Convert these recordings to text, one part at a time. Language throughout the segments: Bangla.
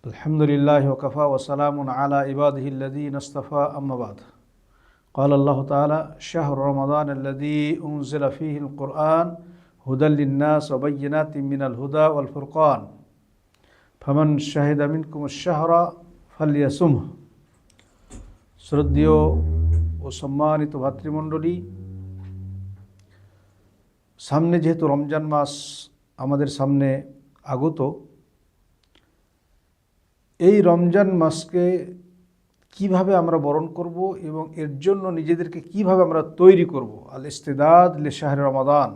আলহামদুলিল্লাহি ওয়া কাফা ওয়া সালামুন আলা ইবাদিহিল্লাযীনা ইসতাফা আম্মা বা'দ। ক্বালা আল্লাহু তাআলা শাহরু রমাদানাল্লাযী উনজিলা ফীহিল কুরআন হুদাল লিন-নাস ওয়া বায়্যিনাতিম মিনাল হুদা ওয়াল ফুরকান ফামান শাহিদা মিনকুমুশ শাহরা ফালইয়াসুমহু। শ্রদ্ধেয় ও সম্মানিত ভাতৃমণ্ডলী, সামনে যেহেতু রমজান মাস আমাদের সামনে আগত, এই রমজান মাসকে কিভাবে আমরা বরণ করব এবং এর জন্য নিজেদেরকে কিভাবে আমরা তৈরি করব। আল ইস্তিদাদ লি শাহরি রমাদান,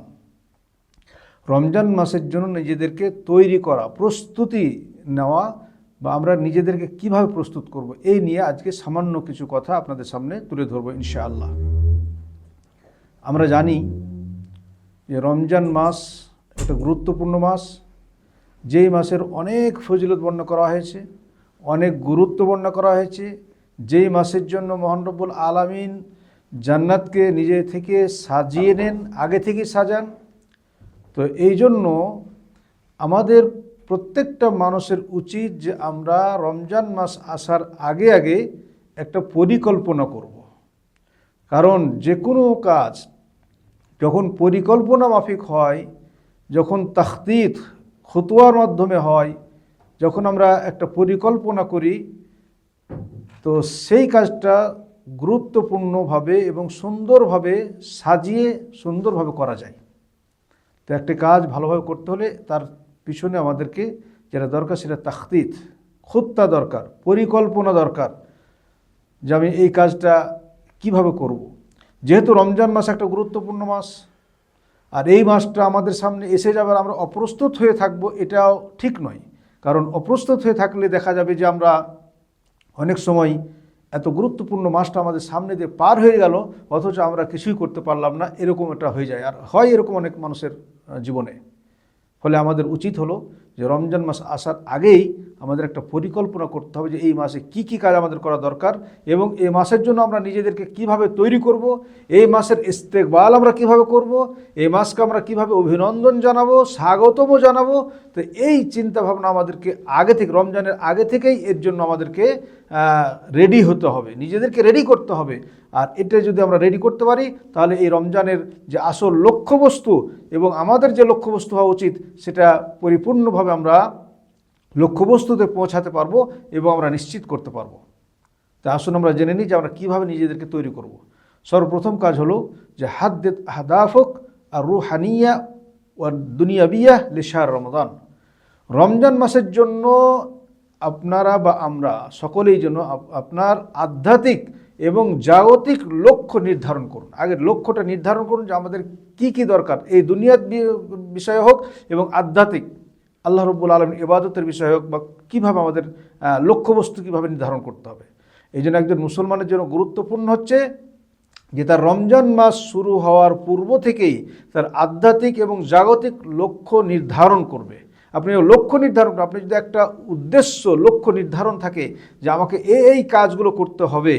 রমজান মাসের জন্য নিজেদেরকে তৈরি করা, প্রস্তুতি নেওয়া, বা আমরা নিজেদেরকে কিভাবে প্রস্তুত করব, এই নিয়ে আজকে সামান্য কিছু কথা আপনাদের সামনে তুলে ধরব ইনশাআল্লাহ। আমরা জানি যে রমজান মাস একটা গুরুত্বপূর্ণ মাস, যেই মাসের অনেক ফজিলত বর্ণনা করা হয়েছে, অনেক গুরুত্ব বর্ণনা করা হয়েছে, যেই মাসের জন্য মহান রব্বুল আলামিন জান্নাতকে নিজে থেকে সাজিয়ে নেন, আগে থেকে সাজান। তো এই জন্য আমাদের প্রত্যেকটা মানুষের উচিত যে আমরা রমজান মাস আসার আগে আগে একটা পরিকল্পনা করব। কারণ যে কোনো কাজ যখন পরিকল্পনা মাফিক হয়, যখন তাখতিত খুতওয়ার মাধ্যমে হয়, যখন আমরা একটা পরিকল্পনা করি, তো সেই কাজটা গুরুত্বপূর্ণভাবে এবং সুন্দরভাবে সাজিয়ে সুন্দরভাবে করা যায়। তো একটা কাজ ভালোভাবে করতে হলে তার পিছনে আমাদেরকে যেটা দরকার সেটা তাখতিত, খুত্তা দরকার, পরিকল্পনা দরকার, যে আমি এই কাজটা কিভাবে করব। যেহেতু রমজান মাস একটা গুরুত্বপূর্ণ মাস, আর এই মাসটা আমাদের সামনে এসে যাবে, আমরা অপ্রস্তুত হয়ে থাকব, এটাও ঠিক নয়। কারণ অপ্রস্তুত হয়ে থাকলে দেখা যাবে যে আমরা অনেক সময় এত গুরুত্বপূর্ণ মাসটা আমাদের সামনে দিয়ে পার হয়ে গেল, অথচ আমরা কিছুই করতে পারলাম না, এরকম একটা হয়ে যায়। আর হয় এরকম অনেক মানুষের জীবনে। ফলে আমাদের উচিত হলো যে রমজান মাস আসার আগেই আমাদের একটা পরিকল্পনা করতে হবে যে এই মাসে কি কি কাজ আমাদের করা দরকার, এবং এই মাসের জন্য আমরা নিজেদেরকে কিভাবে তৈরি করব, এই মাসের ইস্তেকবাল আমরা কিভাবে করব, এই মাসকে আমরা কিভাবে অভিনন্দন জানাবো, স্বাগতমও জানাবো। তো এই চিন্তাভাবনা আমাদেরকে আগে থেকে, রমজানের আগে থেকেই এর জন্য আমাদেরকে রেডি হতে হবে, নিজেদেরকে রেডি করতে হবে। আর এটা যদি আমরা রেডি করতে পারি, তাহলে এই রমজানের যে আসল লক্ষ্যবস্তু এবং আমাদের যে লক্ষ্যবস্তু হওয়া উচিত, সেটা পরিপূর্ণভাবে আমরা লক্ষ্যবস্তুতে পৌঁছাতে পারবো এবং আমরা নিশ্চিত করতে পারবো। তা আসুন আমরা জেনে নিই যে আমরা কীভাবে নিজেদেরকে তৈরি করব। সর্বপ্রথম কাজ হলো যে হাদাফক আর রুহানিয়া ও দুনিয়াবিয়া লিশাহর রমাদান, রমজান মাসের জন্য আপনারা বা আমরা সকলেই যেন আপনার আধ্যাত্মিক এবং জাগতিক লক্ষ্য নির্ধারণ করুন। আগের লক্ষ্যটা নির্ধারণ করুন যে আমাদের কি কি দরকার, এই দুনিয়ার বিষয়ে হোক এবং আধ্যাত্মিক আল্লাহ রব্বুল আলামিন ইবাদতের বিষয় হোক, বা কীভাবে আমাদের লক্ষ্যবস্তু কীভাবে নির্ধারণ করতে হবে। এই জন্য একজন মুসলমানের জন্য গুরুত্বপূর্ণ হচ্ছে যে তার রমজান মাস শুরু হওয়ার পূর্ব থেকেই তার আধ্যাত্মিক এবং জাগতিক লক্ষ্য নির্ধারণ করবে। আপনি লক্ষ্য নির্ধারণ করেন, আপনি যদি একটা উদ্দেশ্য লক্ষ্য নির্ধারণ থাকে যে আমাকে এই কাজগুলো করতে হবে,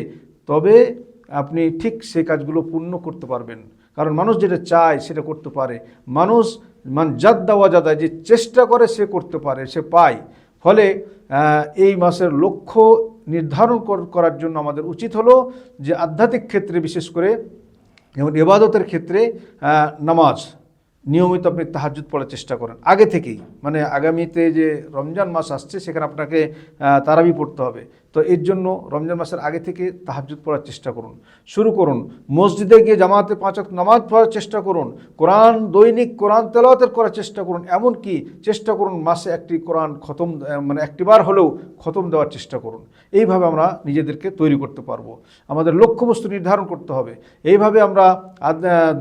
তবে আপনি ঠিক সেই কাজগুলো পূর্ণ করতে পারবেন। কারণ মানুষ যেটা চায় সেটা করতে পারে, মানুষ জাদ্দা ওয়াজাদা, যে চেষ্টা করে সে করতে পারে, সে পায়। ফলে এই মাসের লক্ষ্য নির্ধারণ করার জন্য আমাদের উচিত হলো যে আধ্যাত্মিক ক্ষেত্রে, বিশেষ করে যেমন ইবাদতের ক্ষেত্রে নামাজ নিয়মিত আপনি তাহাজ্জুদ পড়ার চেষ্টা করেন আগে থেকেই। মানে আগামীতে যে রমজান মাস আসছে সেখানে আপনাকে তারাবি পড়তে হবে, তো এর জন্য রমজান মাসের আগে থেকে তাহাজ্জুদ পড়ার চেষ্টা করুন, শুরু করুন। মসজিদে গিয়ে জামাতে 5 ওয়াক্ত নামাজ পড়ার চেষ্টা করুন, দৈনিক কোরআন তেলাওয়াত করার চেষ্টা করুন, এমনকি চেষ্টা করুন মাসে একটি কোরআন খতম, মানে একটিবার হলেও খতম দেওয়ার চেষ্টা করুন। এইভাবে আমরা নিজেদেরকে তৈরি করতে পারবো। আমাদের লক্ষ্যবস্তু নির্ধারণ করতে হবে। এইভাবে আমরা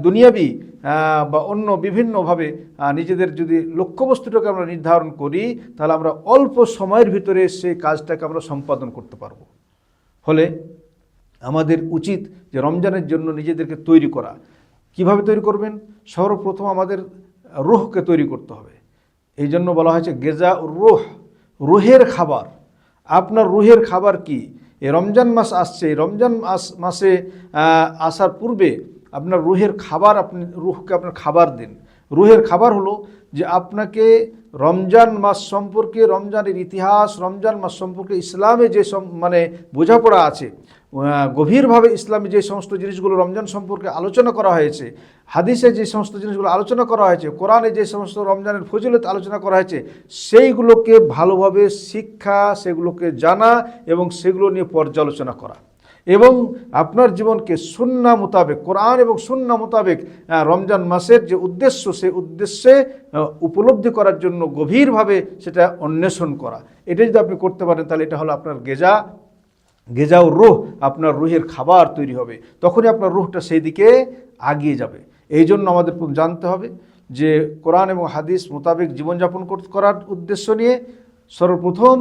দুনিয়াবি বা অন্য বিভিন্নভাবে নিজেদের যদি লক্ষ্যবস্তুটাকে আমরা নির্ধারণ করি, তাহলে আমরা অল্প সময়ের ভিতরে সেই কাজটাকে আমরা সম্পাদন করতে পারবো। ফলে আমাদের উচিত যে রমজানের জন্য নিজেদেরকে তৈরি করা। কিভাবে তৈরি করবেন? সর্বপ্রথম আমাদের রুহকে তৈরি করতে হবে। এই জন্য বলা হয়েছে গেজা রুহ, রুহের খাবার। আপনার রুহের খাবার কি? এই রমজান মাস আসছে, এই রমজান মাসে আসার পূর্বে আপনার রুহের খাবার, আপনি রুহকে আপনার খাবার দিন। রুহের খাবার হলো যে আপনাকে রমজান মাস সম্পর্কে, রমজানের ইতিহাস, রমজান মাস সম্পর্কে ইসলামে যে মানে বোঝাপড়া আছে, গভীরভাবে ইসলামে যে সমস্ত জিনিসগুলো রমজান সম্পর্কে আলোচনা করা হয়েছে, হাদিসে যে সমস্ত জিনিসগুলো আলোচনা করা হয়েছে, কোরআনে যে সমস্ত রমজানের ফজিলত আলোচনা করা হয়েছে, সেইগুলোকে ভালোভাবে শিক্ষা, সেগুলোকে জানা এবং সেগুলো নিয়ে পর্যালোচনা করা এবং আপনার জীবনকে সুন্নাহ মোতাবেক, কোরআন এবং সুন্নাহ মোতাবেক রমজান মাসের যে উদ্দেশ্য, সেই উদ্দেশ্যে উপলব্ধি করার জন্য গভীরভাবে সেটা অন্বেষণ করা। এটা যদি আপনি করতে পারেন তাহলে এটা হলো আপনার গেজা ও রুহ, আপনার রুহের খাবার তৈরি হবে, তখনই আপনার রুহটা সেই দিকে আগিয়ে যাবে। এই জন্য আমাদের জানতে হবে যে কোরআন এবং হাদিস মোতাবেক জীবনযাপন করার উদ্দেশ্য নিয়ে সর্বপ্রথম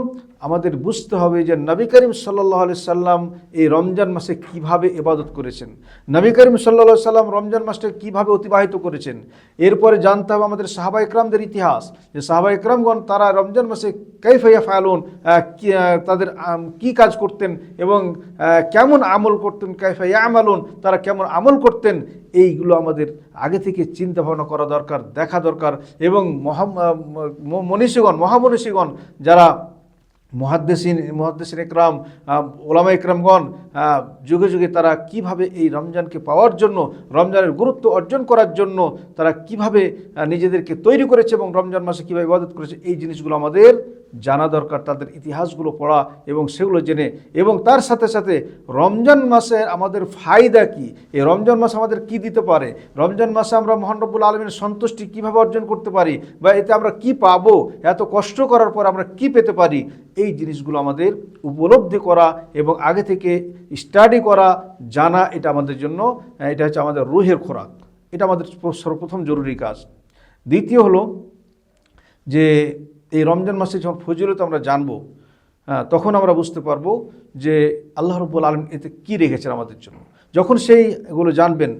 আমাদের বুঝতে হবে যে নবী করিম সাল্লাল্লাহু আলাইহি সাল্লাম এই রমজান মাসে কিভাবে ইবাদত করেছেন, নবী করিম সাল্লাল্লাহু আলাইহি সাল্লাম রমজান মাসটাকে কিভাবে অতিবাহিত করেছেন। এরপরে জানতে হবে আমাদের সাহাবা ইকরামদের ইতিহাস, যে সাহাবা ইকরামগণ তারা রমজান মাসে কাইফা ইয়াফআলুন, তাদের কি কাজ করতেন এবং কেমন আমল করতেন, কাইফা ইয়ামালুন, তারা কেমন আমল করতেন। এইগুলো আমাদের আগে থেকে চিন্তা ভাবনা করা দরকার, দেখা দরকার। এবং মহামনীষীগণ যারা মুহাদ্দিসিন ইকরাম, ওলামা ইকরামগণ যুগে যুগে তারা কিভাবে এই রমজানকে পাওয়ার জন্য, রমজানের গুরুত্ব অর্জন করার জন্য তারা কিভাবে নিজেদেরকে তৈরি করেছে এবং রমজান মাসে কীভাবে ইবাদত করেছে, এই জিনিসগুলো আমাদের জানা দরকার, তাদের ইতিহাসগুলো পড়া এবং সেগুলো জেনে। এবং তার সাথে সাথে রমজান মাসে আমাদের ফায়দা কি, এই রমজান মাস আমাদের কি দিতে পারে, রমজান মাসে আমরা মহান রব্বুল আলামিনের সন্তুষ্টি কিভাবে অর্জন করতে পারি, বা এতে আমরা কি পাবো, এত কষ্ট করার পর আমরা কি পেতে পারি, এই জিনিসগুলো আমাদের উপলব্ধি করা এবং আগে থেকে স্টাডি করা, জানা, এটা আমাদের জন্য, এটা হচ্ছে আমাদের রুহের খোরাক। এটা আমাদের সর্বপ্রথম জরুরি কাজ। দ্বিতীয় হলো যে এই রমজান মাসে যখন ফজিলত আমরা জানবো, তখন আমরা বুঝতে পারবো যে আল্লাহ রাব্বুল আলামিন এতে কী রেখেছেন আমাদের জন্য। যখন এগুলো জানবেন,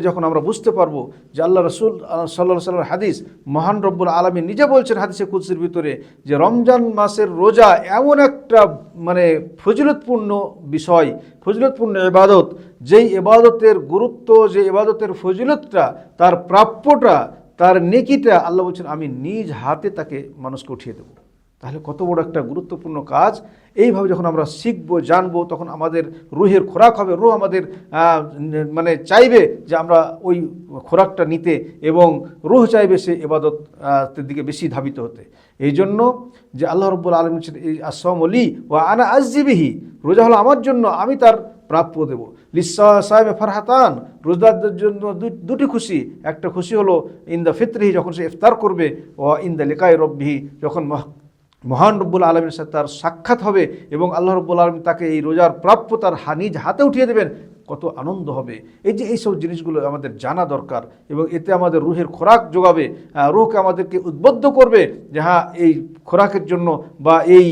যখন আমরা বুঝতে পারবো যে আল্লাহ রসুল সাল্লাল্লাহু আলাইহি ওয়াসাল্লামের হাদিস, মহান রব্বুল আলামিন নিজে বলছেন হাদিসে কুদসির ভিতরে যে রমজান মাসের রোজা এমন একটা মানে ফজিলতপূর্ণ বিষয়, ফজিলতপূর্ণ ইবাদত, যেই ইবাদতের গুরুত্ব, যে ইবাদতের ফজিলতটা, তার প্রাপ্যটা, তার নেকিটা আল্লাহ বলছেন আমি নিজ হাতে তাকে মানুষকে উঠিয়ে দেব। তাহলে কত বড় একটা গুরুত্বপূর্ণ কাজ। এইভাবে যখন আমরা শিখবো, জানবো, তখন আমাদের রুহের খোরাক হবে। রুহ আমাদের মানে চাইবে যে আমরা ওই খোরাকটা নিতে, এবং রুহ চাইবে সে ইবাদতের দিকে বেশি ধাবিত হতে। এই জন্য যে আল্লাহ রাব্বুল আলামিন এই আসসামু লি ওয়া আনা আজজি বিহি, রোজা হলো আমার জন্য, আমি তার প্রাপ্য দেব। লিসাইমে ফারহাতান, রোজাদারদের জন্য দুটি খুশি। একটা খুশি হলো ইনদা ফিতরিহি, যখন সে ইফতার করবে, ও ইনদা লিকাই রব্বিহি, যখন মহান রব্বুল আলমীর সাথে তার সাক্ষাৎ হবে এবং আল্লাহ রব্বুল আলমী তাকে এই রোজার প্রাপ্য তার নিজ হাতে উঠিয়ে দেবেন, কত আনন্দ হবে। এইসব জিনিসগুলো আমাদের জানা দরকার এবং এতে আমাদের রুহের খোরাক যোগাবে, রুহকে আমাদেরকে উদ্বুদ্ধ করবে যে হ্যাঁ, এই খোরাকের জন্য বা এই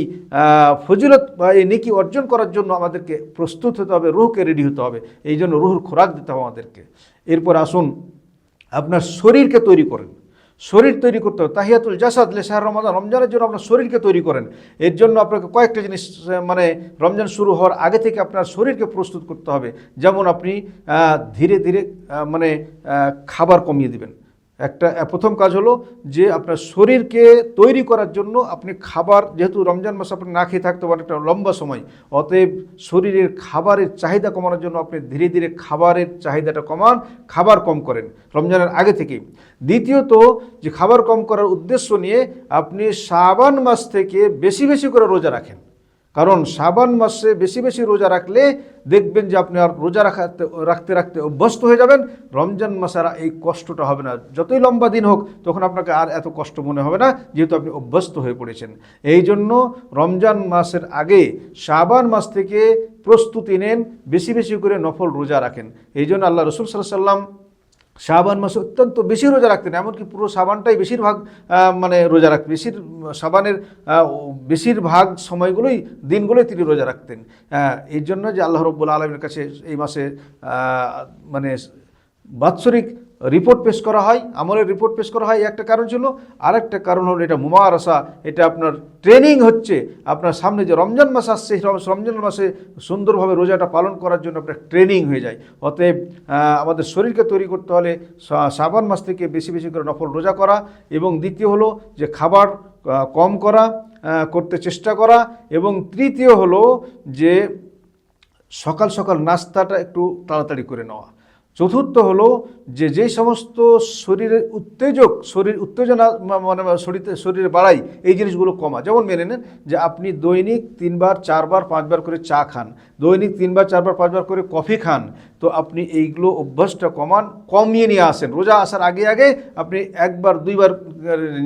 ফজিলত বা এই নেকি অর্জন করার জন্য আমাদেরকে প্রস্তুত হতে হবে, রুহকে রেডি হতে হবে। এই জন্য রুহুর খোরাক দিতে হবে আমাদেরকে। এরপর আসুন, আপনার শরীরকে তৈরি করেন। শরীর তৈরি করতে হবে। তাহিয়াতুল জাসাদ লিশাহর রমাদান, রমজানের জন্য আপনার শরীরকে তৈরি করেন। এর জন্য আপনাকে কয়েকটা জিনিস মানে রমজান শুরু হওয়ার আগে থেকে আপনার শরীরকে প্রস্তুত করতে হবে। যেমন আপনি ধীরে ধীরে মানে খাবার কমিয়ে দিবেন। প্রথম কাজ হলো যে আপনার শরীরকে তৈরি করার জন্য আপনি খাবার, যেহেতু রমজান মাসে আপনি না খেয়ে থাকতে পারেন একটা লম্বা সময়, অতএব শরীরের খাবারের চাহিদা কমানোর জন্য আপনি ধীরে ধীরে খাবারের চাহিদাটা কমান, খাবার কম করেন রমজানের আগে থেকেই। দ্বিতীয়ত, যে খাবার কম করার উদ্দেশ্য নিয়ে আপনি শাবান মাস থেকে বেশি বেশি করে রোজা রাখেন। কারণ শাবান মাসে বেশি বেশি রোজা রাখলে দেখবেন যে আপনি আর রোজা রাখতে রাখতে অভ্যস্ত হয়ে যাবেন। রমজান মাসে আর এই কষ্টটা হবে না। যতই লম্বা দিন হোক তখন আপনাকে আর এত কষ্ট মনে হবে না, যেহেতু আপনি অভ্যস্ত হয়ে পড়েছেন। এই জন্য রমজান মাসের আগে শাবান মাস থেকে প্রস্তুতি নেন, বেশি বেশি করে নফল রোজা রাখেন। এই জন্য আল্লাহ রসুল সাল্লাল্লাহু আলাইহি ওয়াসাল্লাম শাবান মাসে অত্যন্ত বেশি রোজা রাখতেন, এমনকি পুরো শাবানটাই বেশিরভাগ মানে রোজা রাখতেন। শাবানের বেশিরভাগ সময়গুলোই, দিনগুলোই তিনি রোজা রাখতেন। এই জন্য যে আল্লাহ রাব্বুল আলামিনের কাছে এই মাসে মানে বাৎসরিক রিপোর্ট পেশ করা হয়, আমলের রিপোর্ট পেশ করা হয়, একটা কারণ ছিল। আরেকটা কারণ হলো এটা মুমারাসা, এটা আপনার ট্রেনিং হচ্ছে। আপনার সামনে যে রমজান মাস আসছে, রমজান মাসে সুন্দরভাবে রোজাটা পালন করার জন্য আপনার ট্রেনিং হয়ে যায়। অতএব আমাদের শরীরকে তৈরি করতে হলে শাবান মাস থেকে বেশি বেশি করে নফল রোজা করা, এবং দ্বিতীয় হলো যে খাবার কম করা, করতে চেষ্টা করা, এবং তৃতীয় হলো যে সকাল সকাল নাস্তাটা একটু তাড়াতাড়ি করে নেওয়া। চতুর্থ হলো যে যেই সমস্ত শরীরের শরীর উত্তেজনা মানে শরীরে বাড়ায়, এই জিনিসগুলো কমা। যেমন মেনে নেন যে আপনি দৈনিক 3 বার 4 বার 5 বার করে চা খান, দৈনিক 3 বার 4 বার 5 বার করে কফি খান, তো আপনি এইগুলো অভ্যাসটা কমিয়ে নিয়ে আসেন। রোজা আসার আগে আগে আপনি 1 বার 2 বার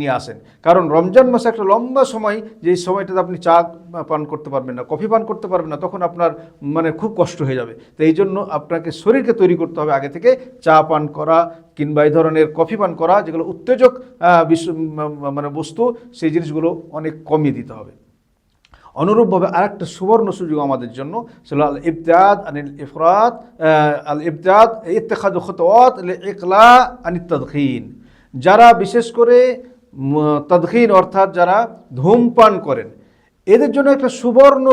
নিয়ে আসেন। কারণ রমজান মাসে একটা লম্বা সময়, যে সময়টাতে আপনি চা পান করতে পারবেন না, কফি পান করতে পারবেন না, তখন আপনার মানে খুব কষ্ট হয়ে যাবে। তো এই জন্য আপনাকে শরীরকে তৈরি করতে হবে আগে থেকে। চা পান করা কিংবা এই ধরনের কফি পান করা, যেগুলো উত্তেজক মানে বস্তু, সেই জিনিসগুলো অনেক কমিয়ে দিতে হবে। অনুরূপভাবে আরেকটা সুবর্ণ সুযোগ আমাদের জন্য, সেটা আল ইবতিআদ আনিল ইফরাত, আল ইবতিআদ ইত্তিখাযু খুতুওয়াত লিইকলা আনিত তাদখিন। যারা বিশেষ করে তাদখিন অর্থাৎ যারা ধূমপান করেন, এদের জন্য একটা সুবর্ণ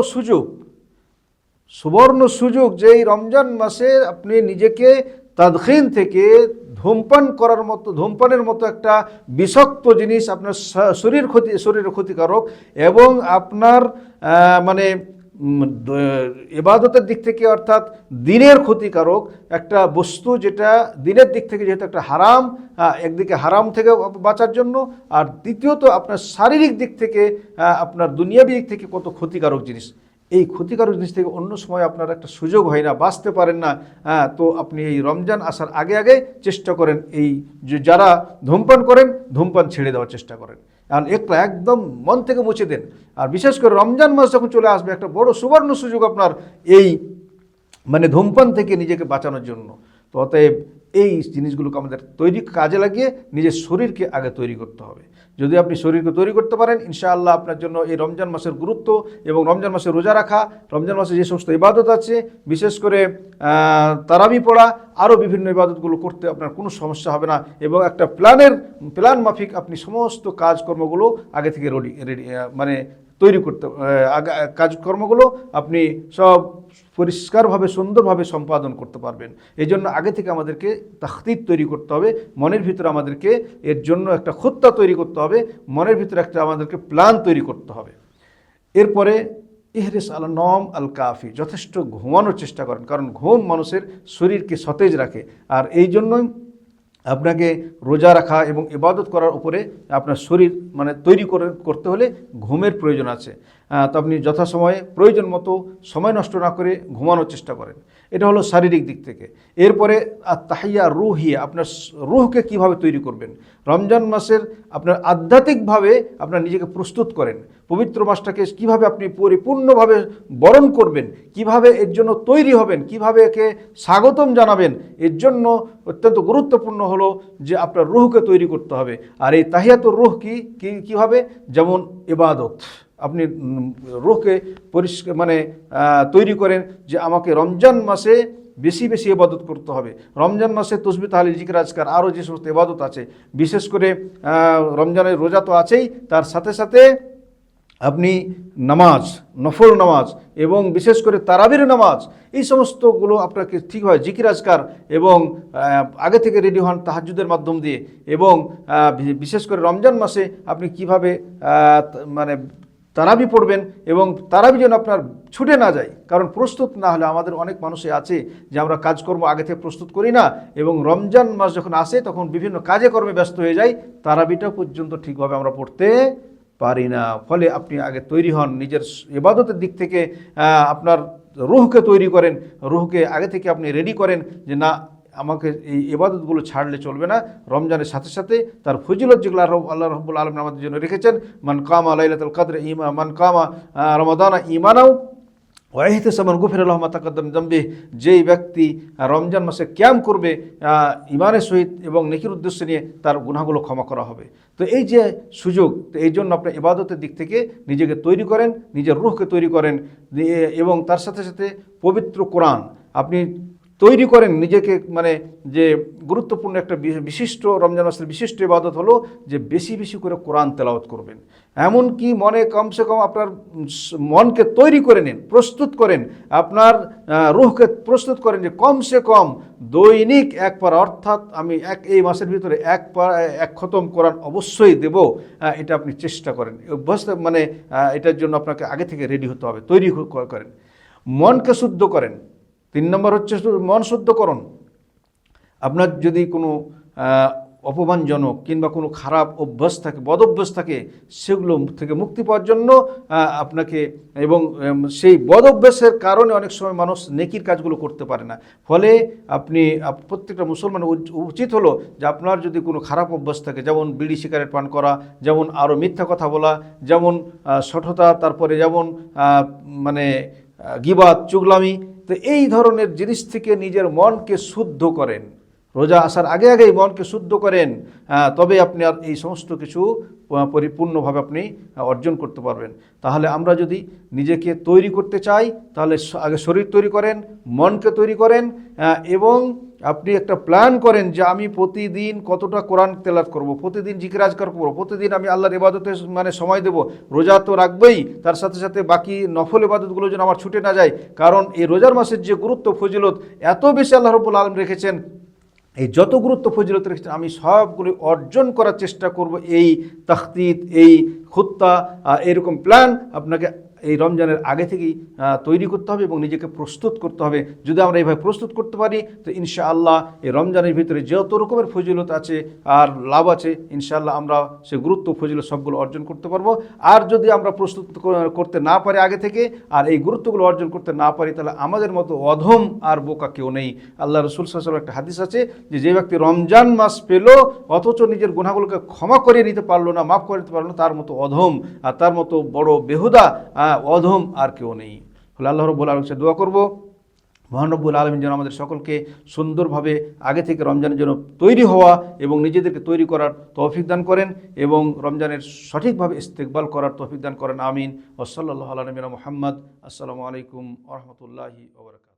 সুযোগ যে এই রমজান মাসে আপনি নিজেকে তাদখিন থেকে, ধূমপানের মতো একটা বিষাক্ত জিনিস আপনার শরীরের ক্ষতিকারক এবং আপনার মানে ইবাদতের দিক থেকে অর্থাৎ দিনের ক্ষতিকারক একটা বস্তু, যেটা দিনের দিক থেকে যেহেতু একটা হারাম, একদিকে হারাম থেকে বাঁচার জন্য, আর দ্বিতীয়ত আপনার শারীরিক দিক থেকে, আপনার দুনিয়াবী দিক থেকে কত ক্ষতিকারক জিনিস। এই ক্ষতিকারক জিনিস থেকে অন্য সময় আপনার একটা সুযোগ হয় না, বাঁচতে পারেন না। তো আপনি এই রমজান আসার আগে আগে চেষ্টা করেন, এই যে যারা ধূমপান করেন, ধূমপান ছেড়ে দেওয়ার চেষ্টা করেন, আর একদম মন থেকে মুছে দেন। আর বিশেষ করে রমজান মাস যখন চলে আসবে, একটা বড় সুবর্ণ সুযোগ আপনার এই মানে ধূমপান থেকে নিজেকে বাঁচানোর জন্য। তো অতএব এই জিনিসগুলোকে আমাদের কাজে লাগিয়ে নিজের শরীরকে আগে তৈরি করতে হবে। যদি আপনি শরীরকে তৈরি করতে পারেন, ইনশাআল্লাহ আপনার জন্য এই রমজান মাসের গুরুত্ব এবং রমজান মাসে রোজা রাখা, রমজান মাসে যে সমস্ত ইবাদত আছে, বিশেষ করে তারাবি পড়া, আরও বিভিন্ন ইবাদতগুলো করতে আপনার কোনো সমস্যা হবে না, এবং একটা প্ল্যান মাফিক আপনি সমস্ত কাজকর্মগুলো আগে থেকে রেডি মানে তৈরি করতে, কাজকর্মগুলো আপনি সব পরিষ্কারভাবে সুন্দরভাবে সম্পাদন করতে পারবেন। এই জন্য আগে থেকে আমাদেরকে তাখতিত তৈরি করতে হবে, মনের ভিতরে আমাদেরকে এর জন্য একটা খুত্তা তৈরি করতে হবে, মনের ভিতরে একটা আমাদেরকে প্ল্যান তৈরি করতে হবে। এরপরে ইহরিস আল নম আল কাফি, যথেষ্ট ঘুমানোর চেষ্টা করেন, কারণ ঘুম মানুষের শরীরকে সতেজ রাখে। আর এই জন্যই আপনাকে রোজা রাখা এবং ইবাদত করার উপরে আপনার শরীর মানে তৈরি করতে হলে ঘুমের প্রয়োজন আছে। তো আপনি যথাসময়ে প্রয়োজন মতো সময় নষ্ট না করে ঘুমানোর চেষ্টা করেন। এটা হলো শারীরিক দিক থেকে। এরপরে তাহিয়া রুহিয়া, আপনার রুহকে কিভাবে তৈরি করবেন। রমজান মাসের আপনার আধ্যাত্মিকভাবে আপনার নিজেকে প্রস্তুত করেন, পবিত্র মাসটাকে কিভাবে আপনি পরিপূর্ণভাবে বরণ করবেন, কিভাবে এর জন্য তৈরি হবেন, কিভাবে একে স্বাগতম জানাবেন। এর জন্য অত্যন্ত গুরুত্বপূর্ণ হলো যে আপনার রুহকে তৈরি করতে হবে। আর এই তাহিয়াতুর রুহ কীভাবে, যেমন ইবাদত, আপনি রুহকে পরিষ্কার মানে তৈরি করেন যে আমাকে রমজান মাসে বেশি বেশি ইবাদত করতে হবে। রমজান মাসে তসবিহ তাহলিল জিকির আজকার আরও যে সমস্ত ইবাদত আছে, বিশেষ করে রমজানের রোজা তো আছেই, তার সাথে সাথে আপনি নামাজ, নফল নামাজ এবং বিশেষ করে তারাবির নামাজ, এই সমস্তগুলো আপনাকে ঠিকভাবে জিকির আজকার এবং আগে থেকে রেডি হন তাহাজ্জুদের মাধ্যম দিয়ে। এবং বিশেষ করে রমজান মাসে আপনি কিভাবে মানে তারাবি পড়বেন, এবং তারাবি যেন আপনার ছুটে না যায়। কারণ প্রস্তুত না হলে, আমাদের অনেক মানুষই আছে যে আমরা কাজকর্ম আগে থেকে প্রস্তুত করি না, এবং রমজান মাস যখন আসে তখন বিভিন্ন কাজে কর্মে ব্যস্ত হয়ে যাই, তারাবিটা পর্যন্ত ঠিকভাবে আমরা পড়তে পারি না। ফলে আপনি আগে তৈরি হন, নিজের ইবাদতের দিক থেকে আপনার রুহকে তৈরি করেন, রুহকে আগে থেকে আপনি রেডি করেন যে না, আমাকে এই ইবাদতগুলো ছাড়লে চলবে না। রমজানের সাথে সাথে তার ফজিলত যেগুলো আল্লাহ রাব্বুল আলামিন আমাদের জন্য রেখেছেন, মান কামা লাইলাতুল কদর মান কামা রমাদানা ঈমানাও ওয়া ইহতিসাবান গুফিরা লাহু মা তাকাদ্দাম মিন যামবিহি, যেই ব্যক্তি রমজান মাসে কিয়াম করবে ঈমানের সহিত এবং নেকির উদ্দেশ্য নিয়ে, তার গুনাহগুলো ক্ষমা করা হবে। তো এই যে সুযোগ, তো এই জন্য আপনি ইবাদতের দিক থেকে নিজেকে তৈরি করেন, নিজের রূহকে তৈরি করেন, এবং তার সাথে সাথে পবিত্র কোরআন আপনি তৈরি করেন নিজেকে, মানে যে গুরুত্বপূর্ণ একটা বিশিষ্ট রমজান মাসের বিশিষ্ট ইবাদত হলো যে বেশি বেশি করে কোরআন তেলাওয়াত করবেন। এমনকি মনে কমসে কম আপনার মনকে তৈরি করে নিন, প্রস্তুত করেন, আপনার রুহকে প্রস্তুত করেন যে কমসে কম দৈনিক এক পারা, অর্থাৎ আমি এই মাসের ভিতরে এক খতম কোরআন অবশ্যই দেব। এটা আপনি চেষ্টা করেন, অভ্যাস, মানে এটার জন্য আপনাকে আগে থেকে রেডি হতে হবে, তৈরি করেন। মনকে শুদ্ধ করেন। 3 নম্বর হচ্ছে মন শুদ্ধকরণ। আপনার যদি কোনো অপমানজনক কিংবা কোনো খারাপ অভ্যাস থাকে, বদ অভ্যাস থাকে, সেগুলো থেকে মুক্তি পাওয়ার জন্য আপনাকে, এবং সেই বদ অভ্যাসের কারণে অনেক সময় মানুষ নেকির কাজগুলো করতে পারে না। ফলে আপনি প্রত্যেকটা মুসলমানের উচিত হলো যে আপনার যদি কোনো খারাপ অভ্যাস থাকে, যেমন বিড়ি সিগারেট পান করা, যেমন আরও মিথ্যা কথা বলা, যেমন শঠতা, তারপরে যেমন মানে গীবাত, চুগলামি, তো এই ধরনের জিনিস থেকে নিজের মনকে শুদ্ধ করেন। রোজা আসার আগে আগেই মনকে শুদ্ধ করেন, তবে আপনি আর এই সমস্ত কিছু পরিপূর্ণভাবে আপনি অর্জন করতে পারবেন। তাহলে আমরা যদি নিজেকে তৈরি করতে চাই, তাহলে আগে শরীর তৈরি করেন, মনকে তৈরি করেন, এবং আপনি একটা প্ল্যান করেন যে আমি প্রতিদিন কতটা কোরআন তেলাওয়াত করব, প্রতিদিন জিকির আজকার করব, প্রতিদিন আমি আল্লাহর ইবাদতে মানে সময় দেব। রোজা তো রাখবেই, তার সাথে সাথে বাকি নফল ইবাদতগুলো যেন আমার ছুটে না যায়, কারণ এই রোজার মাসের যে গুরুত্ব, ফজিলত এত বেশি আল্লাহ রাব্বুল আলামিন রেখেছেন, এই যত গুরুত্ব ফজিলত রেখেছেন আমি সবগুলো অর্জন করার চেষ্টা করব। এই তাখতিত, এই খুত্তা, এরকম প্ল্যান আপনাকে এই রমজানের আগে থেকেই তৈরি করতে হবে এবং নিজেকে প্রস্তুত করতে হবে। যদি আমরা এইভাবে প্রস্তুত করতে পারি, তো ইনশাআল্লাহ এই রমজানের ভিতরে যত রকমের ফজিলত আছে আর লাভ আছে, ইনশাআল্লাহ আমরা সে গুরুত্ব ফজিলত সবগুলো অর্জন করতে পারবো। আর যদি আমরা প্রস্তুত করতে না পারি আগে থেকে, আর এই গুরুত্বগুলো অর্জন করতে না পারি, তাহলে আমাদের মতো অধম আর বোকা কেউ নেই। আল্লাহ রাসূল সাল্লাল্লাহু আলাইহি ওয়াসাল্লাম একটা হাদিস আছে যে ব্যক্তি রমজান মাস পেল অথচ নিজের গুনাহগুলোকে ক্ষমা করে নিতে পারলো না, মাফ করে নিতে পারলো না, তার মতো অধম আর তার মতো বড় বেহুদা অধম আর কেউ নেই। ফলে আল্লাহ রাব্বুল আলামিনের কাছে দোয়া করব, মহান রব্বুল আলামিন যেন আমাদের সকলকে সুন্দরভাবে আগে থেকে রমজানের জন্য তৈরি হওয়া এবং নিজেদেরকে তৈরি করার তৌফিক দান করেন, এবং রমজানের সঠিকভাবে ইস্তেকবাল করার তৌফিক দান করেন। আমিন। ওয়া সাল্লাল্লাহু আলা নবিয়িনা মুহাম্মদ। আসসালামু আলাইকুম ওয়া রাহমাতুল্লাহি ওয়া বারাকাতুহু।